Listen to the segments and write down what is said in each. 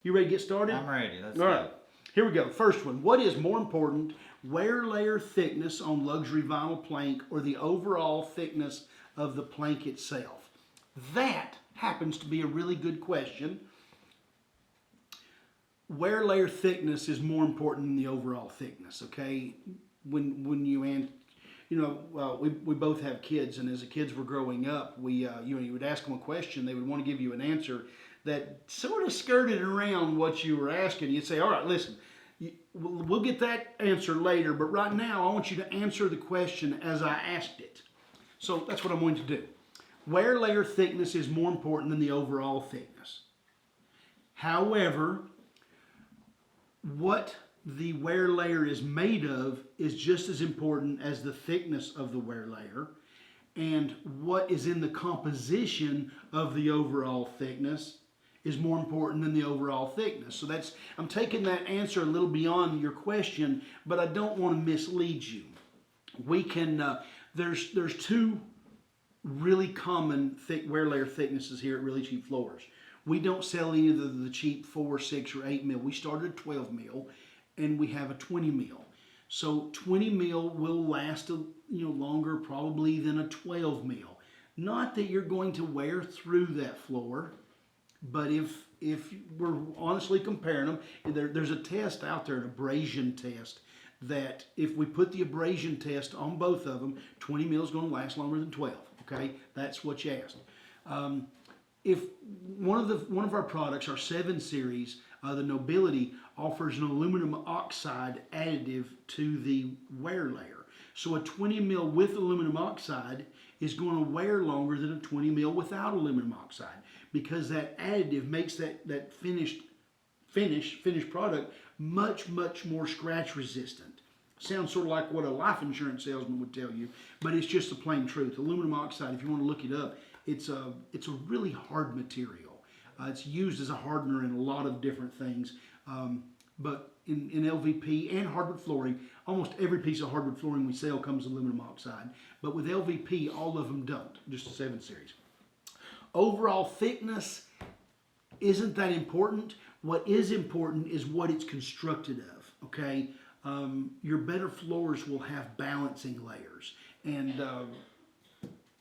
You ready to get started? I'm ready. Let's All go. right. Here we go. First one. What is more important, wear layer thickness on luxury vinyl plank or the overall thickness of the plank itself? That happens to be a really good question. Wear layer thickness is more important than the overall thickness, okay? When you we both have kids, and as the kids were growing up, you would ask them a question, they would want to give you an answer that sort of skirted around what you were asking. You'd say, all right, listen, we'll get that answer later, but right now I want you to answer the question as I asked it. So that's what I'm going to do. Wear layer thickness is more important than the overall thickness. However, what the wear layer is made of is just as important as the thickness of the wear layer, and what is in the composition of the overall thickness is more important than the overall thickness. So I'm taking that answer a little beyond your question, but I don't want to mislead you. We can there's two really common wear layer thicknesses here at Really Cheap Floors. We don't sell any of the cheap 4, 6, or 8 mil. We started at 12 mil, and we have a 20 mil. So 20 mil will last longer probably than a 12 mil. Not that you're going to wear through that floor, but if we're honestly comparing them, there's a test out there, an abrasion test, that if we put the abrasion test on both of them, 20 mil is going to last longer than 12. Okay, that's what you asked. If one of our products, our 7 series, the Nobility, offers an aluminum oxide additive to the wear layer. So a 20 mil with aluminum oxide is going to wear longer than a 20 mil without aluminum oxide, because that additive makes that finished product much more scratch resistant. Sounds sort of like what a life insurance salesman would tell you, but it's just the plain truth. Aluminum oxide, if you want to look it up, it's a really hard material. It's used as a hardener in a lot of different things, but in LVP and hardwood flooring, almost every piece of hardwood flooring we sell comes with aluminum oxide. But with LVP, all of them don't, just the 7 series. Overall thickness isn't that important. What is important is what it's constructed of, okay? Your better floors will have balancing layers, and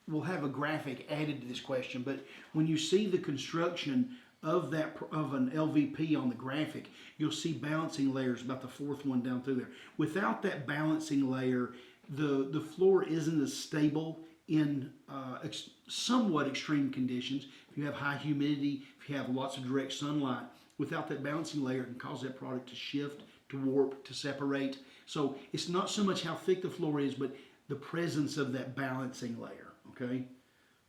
we'll have a graphic added to this question, but when you see the construction of an LVP on the graphic, you'll see balancing layers, about the 4th one down through there. Without that balancing layer, the floor isn't as stable in somewhat extreme conditions. If you have high humidity, if you have lots of direct sunlight, without that balancing layer, it can cause that product to shift, to warp, to separate. So it's not so much how thick the floor is, but the presence of that balancing layer, okay?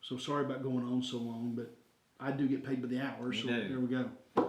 So sorry about going on so long, but I do get paid by the hour, so there we go.